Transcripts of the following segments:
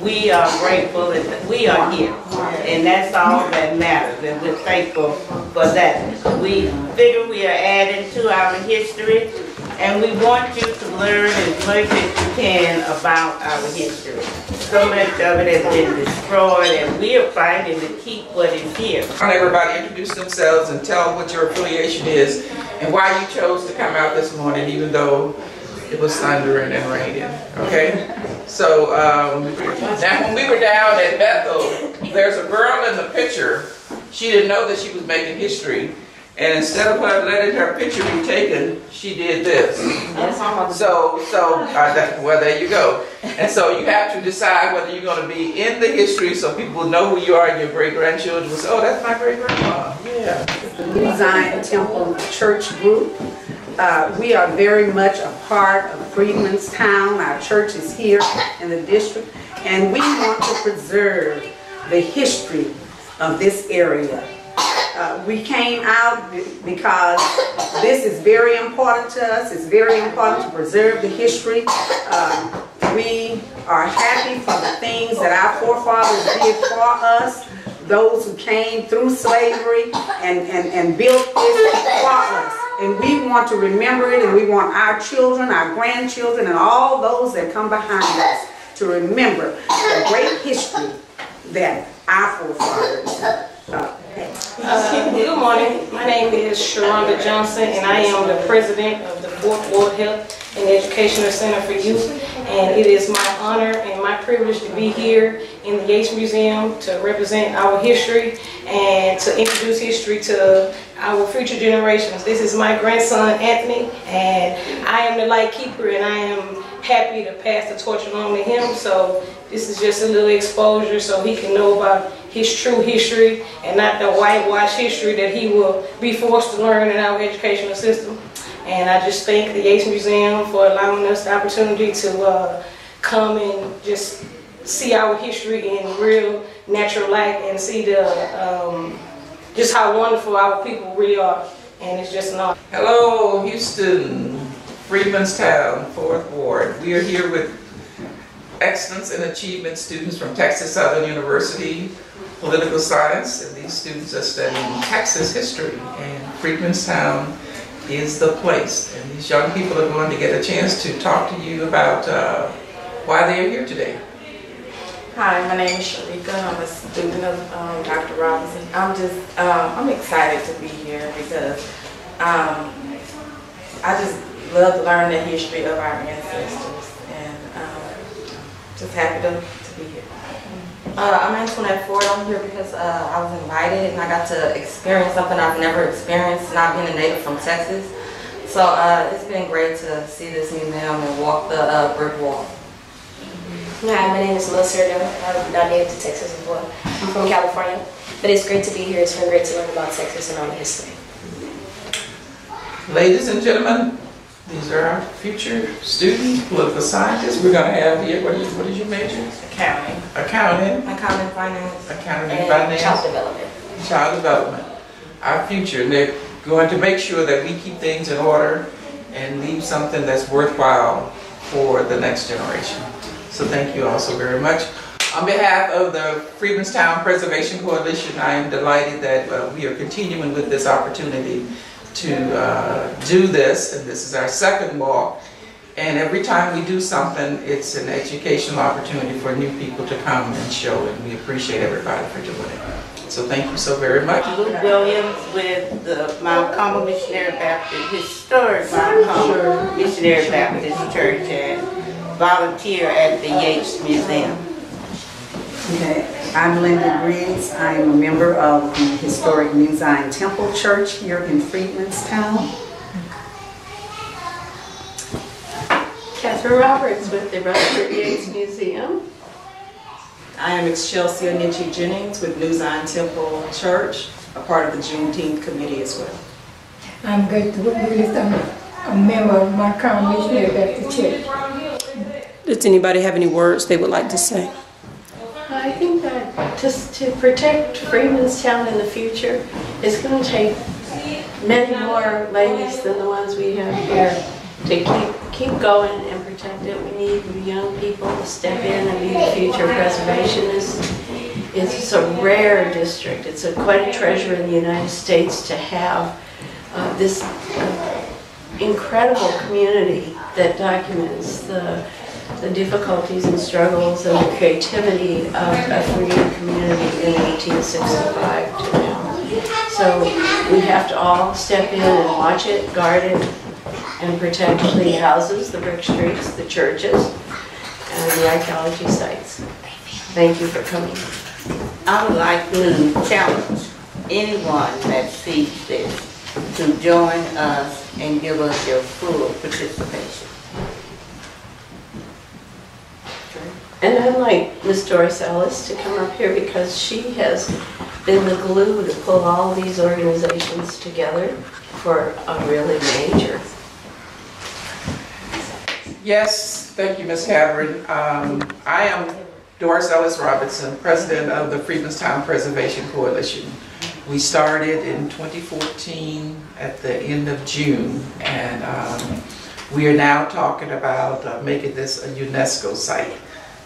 We are grateful that we are here, and that's all that matters, and we're thankful for that. We figure we are adding to our history, and we want you to learn as much as you can about our history. So much of it has been destroyed, and we are fighting to keep what is here. I want everybody to introduce themselves and tell what your affiliation is and why you chose to come out this morning, even though it was thundering and raining, okay? So, now when we were down at Bethel, there's a girl in the picture. She didn't know that she was making history. And instead of her letting her picture be taken, she did this. Well, there you go. And so you have to decide whether you're going to be in the history so people know who you are and your great-grandchildren will say, oh, that's my great-grandma. Yeah. The Zion Temple Church Group. We are very much a part of Freedmanstown. Our church is here in the district, and we want to preserve the history of this area. We came out because this is very important to us. It's very important to preserve the history. We are happy for the things that our forefathers did for us, those who came through slavery and built this for us. And we want to remember it, and we want our children, our grandchildren, and all those that come behind us to remember the great history that our forefathers had. Good morning. My name is Sharonda Johnson, and I am the president of the 4th Ward Health and Educational Center for Youth. And it is my honor and my privilege to be here in the Yates Museum to represent our history and to introduce history to our future generations. This is my grandson, Anthony, and I am the light keeper, and I am happy to pass the torch along to him. So this is just a little exposure so he can know about his true history and not the whitewash history that he will be forced to learn in our educational system. And I just thank the Yates Museum for allowing us the opportunity to come and just see our history in real natural light and see the just how wonderful our people really are. And it's just an honor. Hello, Houston, Freedmanstown, 4th Ward. We are here with Excellence and Achievement students from Texas Southern University, Political Science, and these students are studying Texas history, and Freedmanstown is the place. And these young people are going to get a chance to talk to you about why they are here today. Hi, my name is Sharika. I'm a student of Dr. Robinson. I'm excited to be here because I just love to learn the history of our ancestors, and just happy to be here. I'm Antoinette Ford. I'm here because I was invited and I got to experience something I've never experienced, not being a native from Texas. So it's been great to see this museum and walk the brick wall. Hi, my name is Melissa. I'm not native to Texas as well. I'm from California, but it's great to be here. It's been great to learn about Texas and all the history. Ladies and gentlemen, these are our future students, political scientists. We're going to have here, what is your major? Accounting. Accounting. Accounting, finance. Accounting and And finance. child development. Child development. Our future. And they're going to make sure that we keep things in order and leave something that's worthwhile for the next generation. So thank you all so very much. On behalf of the Freemanstown Preservation Coalition, I am delighted that we are continuing with this opportunity to do this, and this is our second walk. And every time we do something, it's an educational opportunity for new people to come and show, and we appreciate everybody for doing it. So thank you so very much. Luke Williams with the Mount Carmel Missionary Baptist, historic Mount Carmel Missionary Baptist Church, and volunteer at the Yates Museum. Okay, I'm Linda Griggs. I'm a member of the historic New Zion Temple Church here in Freedmanstown. Catherine Roberts with the Rutherford Yates Museum. I am Excelsia Ninchi Jennings with New Zion Temple Church, a part of the Juneteenth committee as well. I'm Gertrude Willis. I'm a member of Mount Carmel Missionary Baptist Church. Does anybody have any words they would like to say? I think that just to protect Freemanstown in the future, it's going to take many more ladies than the ones we have here to keep going and protect it. We need young people to step in and be the future preservationists. It's a rare district. It's quite a treasure in the United States to have this incredible community that documents the difficulties and struggles and the creativity of a freedom community in 1865 to now. So we have to all step in and watch it, guard it, and protect the houses, the brick streets, the churches, and the archaeology sites. Thank you for coming. I would like to challenge anyone that sees this to join us and give us your full participation. And I'd like Ms. Doris Ellis to come up here because she has been the glue to pull all these organizations together for a really major. Yes, thank you, Ms. Catherine. I am Doris Ellis Robinson, president of the Freemanstown Preservation Coalition. We started in 2014 at the end of June, and we are now talking about making this a UNESCO site.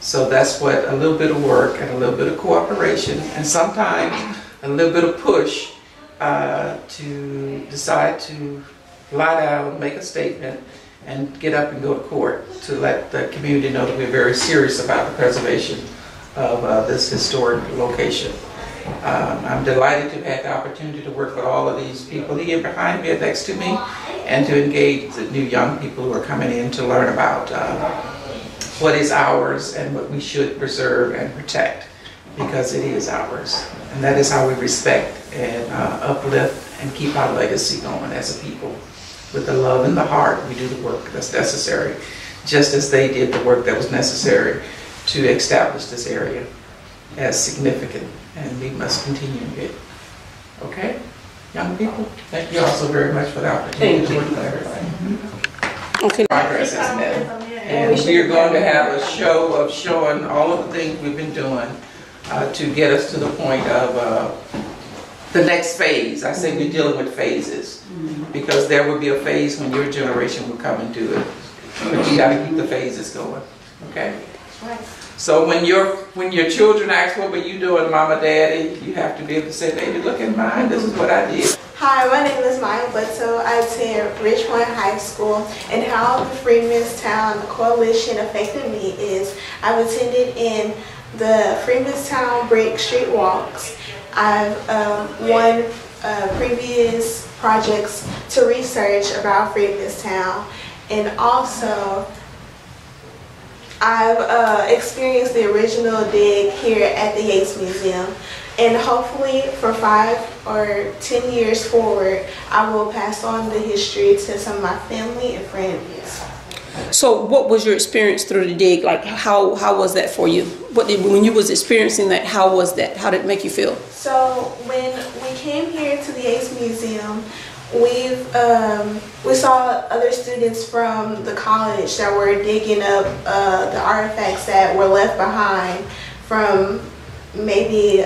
So that's what a little bit of work and a little bit of cooperation and sometimes a little bit of push to decide to lie down, make a statement, and get up and go to court to let the community know that we're very serious about the preservation of this historic location. I'm delighted to have had the opportunity to work with all of these people here behind me and next to me, and to engage the new young people who are coming in to learn about what is ours and what we should preserve and protect, because it is ours. And that is how we respect and uplift and keep our legacy going as a people. With the love in the heart, we do the work that's necessary, just as they did the work that was necessary to establish this area as significant, and we must continue it. Okay? Young people, thank you also very much for the opportunity to work with everybody. Okay. Progress has been. And we are going to have a show of showing all of the things we've been doing to get us to the point of the next phase. I say we're dealing with phases, because there will be a phase when your generation will come and do it. But you got to keep the phases going, okay? So when your children ask, what were you doing, Mama, Daddy, you have to be able to say, baby, look at mine, this is what I did. Hi, my name is Maya Butto. I attend Richmond High School, and how the Freemanstown Coalition affected me is I've attended in the Freemanstown Brick Street Walks. I've won previous projects to research about Freemanstown, and also I've experienced the original dig here at the Yates Museum. And hopefully for 5 or 10 years forward, I will pass on the history to some of my family and friends. So what was your experience through the dig? Like how was that for you? When you was experiencing that, how was that? How did it make you feel? So when we came here to the Yates Museum, we saw other students from the college that were digging up the artifacts that were left behind from maybe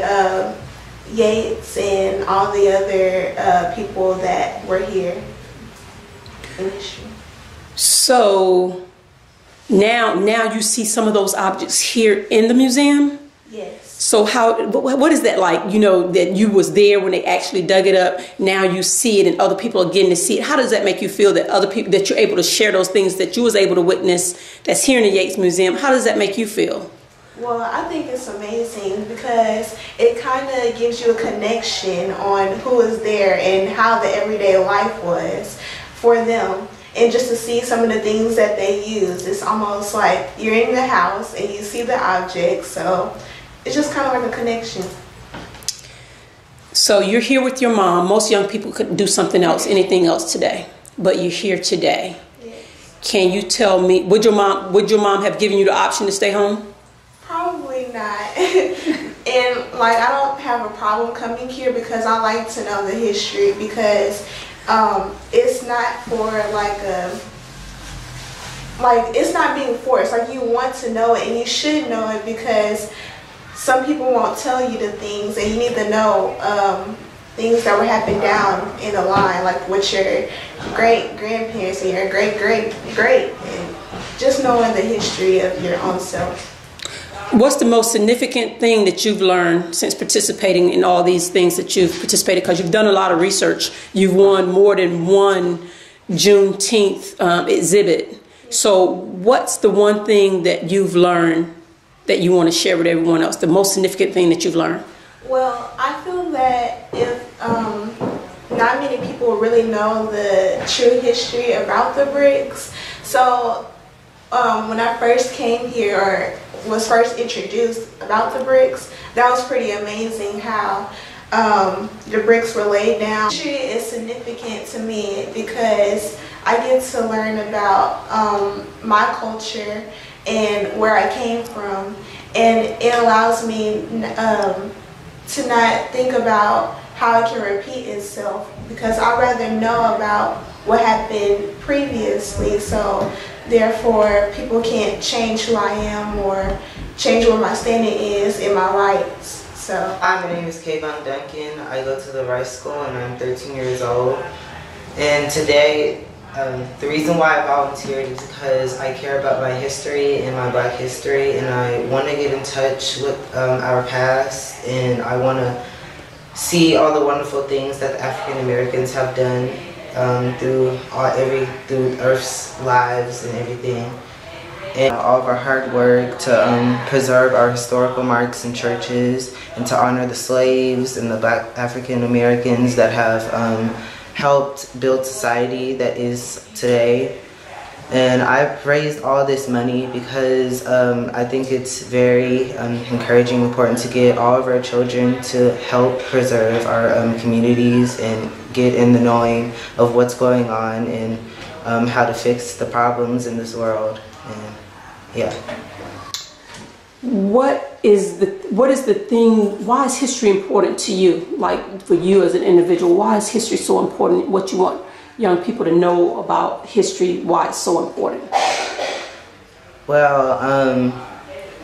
Yates and all the other people that were here in history. So now you see some of those objects here in the museum? Yes. So what is that like, you know, that you was there when they actually dug it up, now you see it and other people are getting to see it? How does that make you feel that other people, that you're able to share those things that you was able to witness that's here in the Yates Museum? How does that make you feel? Well, I think it's amazing because it kind of gives you a connection on who was there and how the everyday life was for them. And just to see some of the things that they use, it's almost like you're in the house and you see the objects, so it's just kind of like a connection. So you're here with your mom. Most young people could do something else, anything else today, but you're here today. Yes. Can you tell me, would your mom have given you the option to stay home? Probably not. And like, I don't have a problem coming here because I like to know the history, because it's not for it's not being forced. Like, you want to know it and you should know it, because some people won't tell you the things, and you need to know things that were happening down in the line, like what your great-grandparents and your great-great-great, and just knowing the history of your own self. What's the most significant thing that you've learned since participating in all these things that you've participated? Because you've done a lot of research. You've won more than one Juneteenth exhibit. So what's the one thing that you've learned that you want to share with everyone else? The most significant thing that you've learned? Well, I feel that if not many people really know the true history about the bricks. So when I first came here, or was first introduced about the bricks, that was pretty amazing how the bricks were laid down. History is significant to me because I get to learn about my culture and where I came from, and it allows me to not think about how it can repeat itself, because I'd rather know about what happened previously, so therefore people can't change who I am or change what my standing is in my rights. So hi, my name is Kayvon Duncan. I go to the Rice School and I'm 13 years old. And today, the reason why I volunteered is because I care about my history and my Black history, and I want to get in touch with our past, and I want to see all the wonderful things that the African Americans have done through Earth's lives and everything, and all of our hard work to preserve our historical marks and churches, and to honor the slaves and the Black African Americans that have helped build society that is today. And I've raised all this money because I think it's very encouraging, important to get all of our children to help preserve our communities and get in the knowing of what's going on and how to fix the problems in this world. And yeah. What is the thing, why is history important to you? Like, for you as an individual, why is history so important? What you want young people to know about history, why it's so important? Well,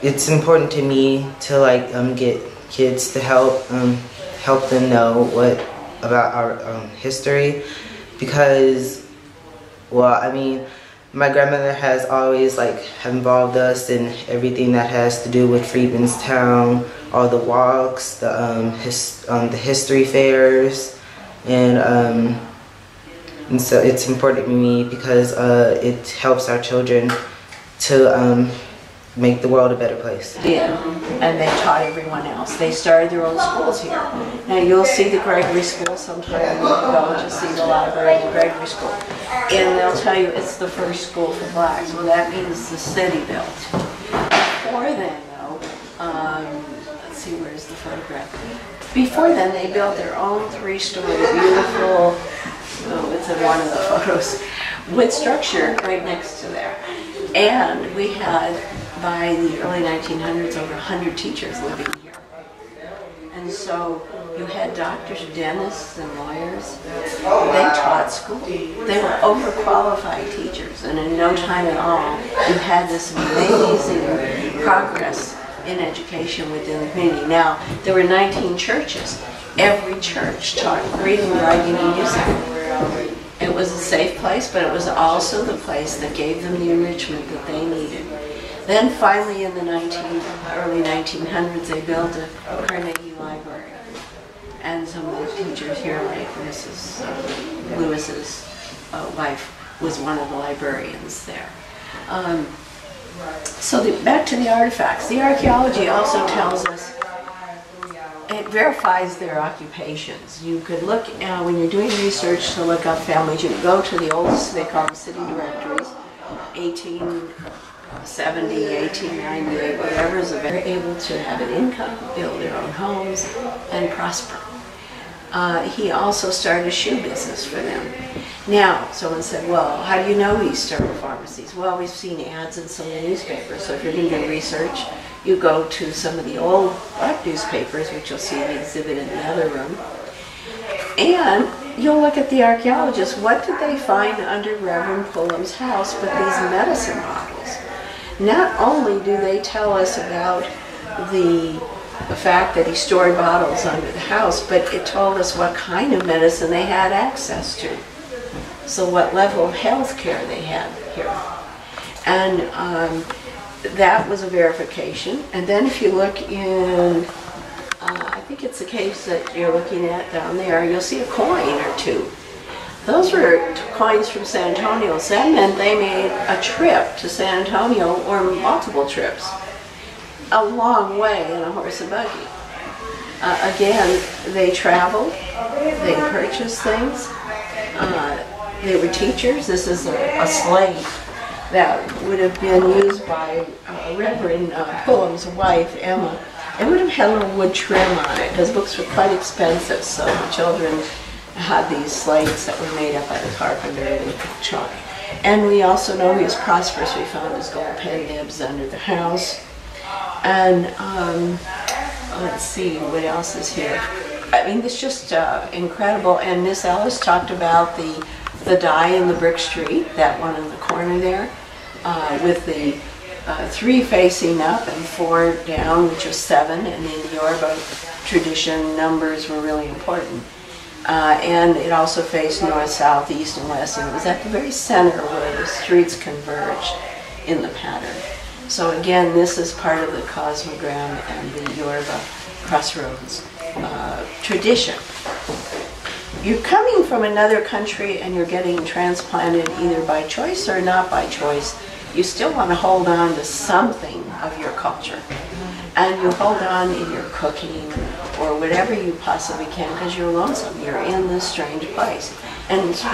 it's important to me to get kids to help them know about our history, because, well, I mean, my grandmother has always involved us in everything that has to do with Freedmanstown, all the walks, the history fairs, and so it's important to me because it helps our children to make the world a better place. Yeah, and they taught everyone else. They started their own schools here. Now you'll see the Gregory School sometime. You can go and just see the library of the Gregory School. And they'll tell you it's the first school for blacks. Well, that means the city built. Before then, though, let's see, where's the photograph? Before then, they built their own three-story, beautiful, it's in one of the photos, with structure right next to there. And we had, by the early 1900s, over 100 teachers living here. And so you had doctors, dentists, and lawyers. They taught taught school. They were overqualified teachers, and in no time at all, we've had this amazing progress in education within the community. Now, there were 19 churches. Every church taught reading, writing, and music. It was a safe place, but it was also the place that gave them the enrichment that they needed. Then finally in the early 1900s, they built a Carnegie Library. And some of the teachers here, like Mrs. Lewis's wife, was one of the librarians there. Back to the artifacts. The archaeology also tells us, it verifies their occupations. You could look, when you're doing research to look up families, you can go to the oldest, they call them city directories, 1870, 1898, whatever, so they're able to have an income, build their own homes, and prosper. He also started a shoe business for them. Now, someone said, well, how do you know he started pharmacies? Well, we've seen ads in some of the newspapers, so if you're going to do research, you go to some of the old black newspapers, which you'll see the exhibit in the other room, and you'll look at the archaeologists. What did they find under Reverend Pullum's house but these medicine bottles? Not only do they tell us about the fact that he stored bottles under the house, but it told us what kind of medicine they had access to. So what level of health care they had here. And that was a verification. And then if you look in, I think it's the case that you're looking at down there, you'll see a coin or two. Those were coins from San Antonio. So that meant they made a trip to San Antonio, or multiple trips, a long way in a horse and buggy. Again, they traveled, they purchased things, they were teachers. This is a slate that would have been used by Reverend Pullum's wife, Emma. It would have had a little wood trim on it because books were quite expensive, so the children had these slates that were made up by the carpenter and chalk. And we also know he was prosperous. We found his gold pen nibs under the house. And let's see, what else is here? I mean, it's just incredible. And Miss Ellis talked about the die in the brick street, that one in the corner there, with the 3 facing up and 4 down, which was 7. And in the Yoruba tradition, numbers were really important. And it also faced north, south, east, and west. And it was at the very center where the streets converged in the pattern. So again, this is part of the cosmogram and the Yoruba crossroads tradition. You're coming from another country and you're getting transplanted either by choice or not by choice. You still want to hold on to something of your culture. And you hold on in your cooking or whatever you possibly can because you're lonesome. You're in this strange place. And it's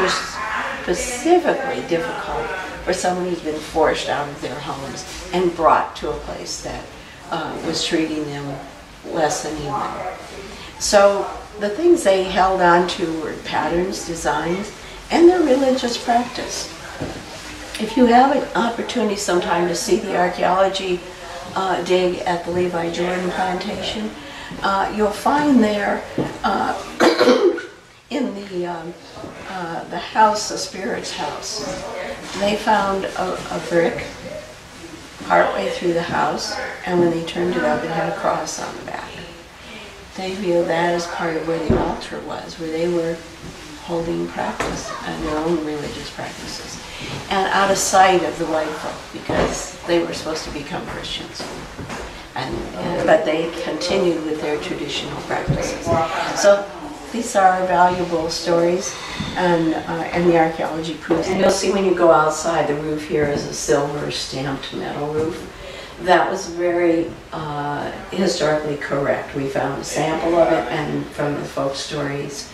specifically difficult for someone who's been forced out of their homes and brought to a place that was treating them less than human. So the things they held on to were patterns, designs, and their religious practice. If you have an opportunity sometime to see the archaeology dig at the Levi Jordan plantation, you'll find there in the house, the spirit's house, they found a brick partway through the house, and when they turned it up, it had a cross on the back. They view that as part of where the altar was, where they were holding practice and their own religious practices, and out of sight of the white folk because they were supposed to become Christians. But they continued with their traditional practices. So these are valuable stories, and the archaeology proves it. You'll see when you go outside, the roof here is a silver stamped metal roof. That was very historically correct. We found a sample of it, and from the folk stories,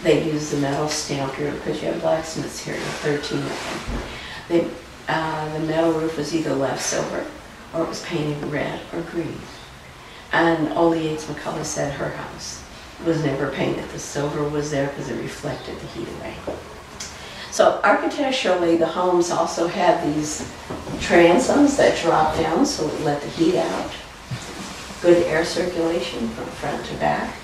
they used the metal stamped roof because you have blacksmiths here, 13 of them. The metal roof was either left silver or it was painted red or green. And Old Yates McCullough said her house was never painted. The silver was there because it reflected the heat away. So architecturally, the homes also had these transoms that drop down so it let the heat out. Good air circulation from front to back.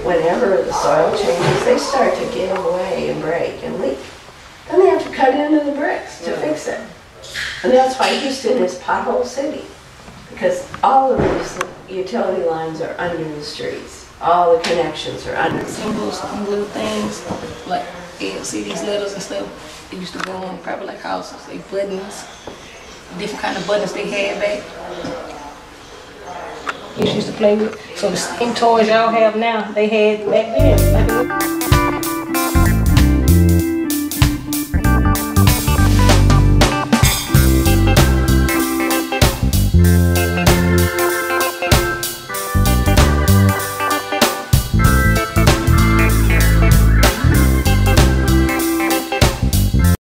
whenever the soil changes, they start to give away and break and leak. Then they have to cut into the bricks to fix it. And that's why Houston is pothole city, because all of these utility lines are under the streets. All the connections are under. Some little things, like you see these letters and stuff, they used to go on probably like houses, like buttons, different kind of buttons they had back. Kids used to play with. So the same toys y'all have now, they had back then.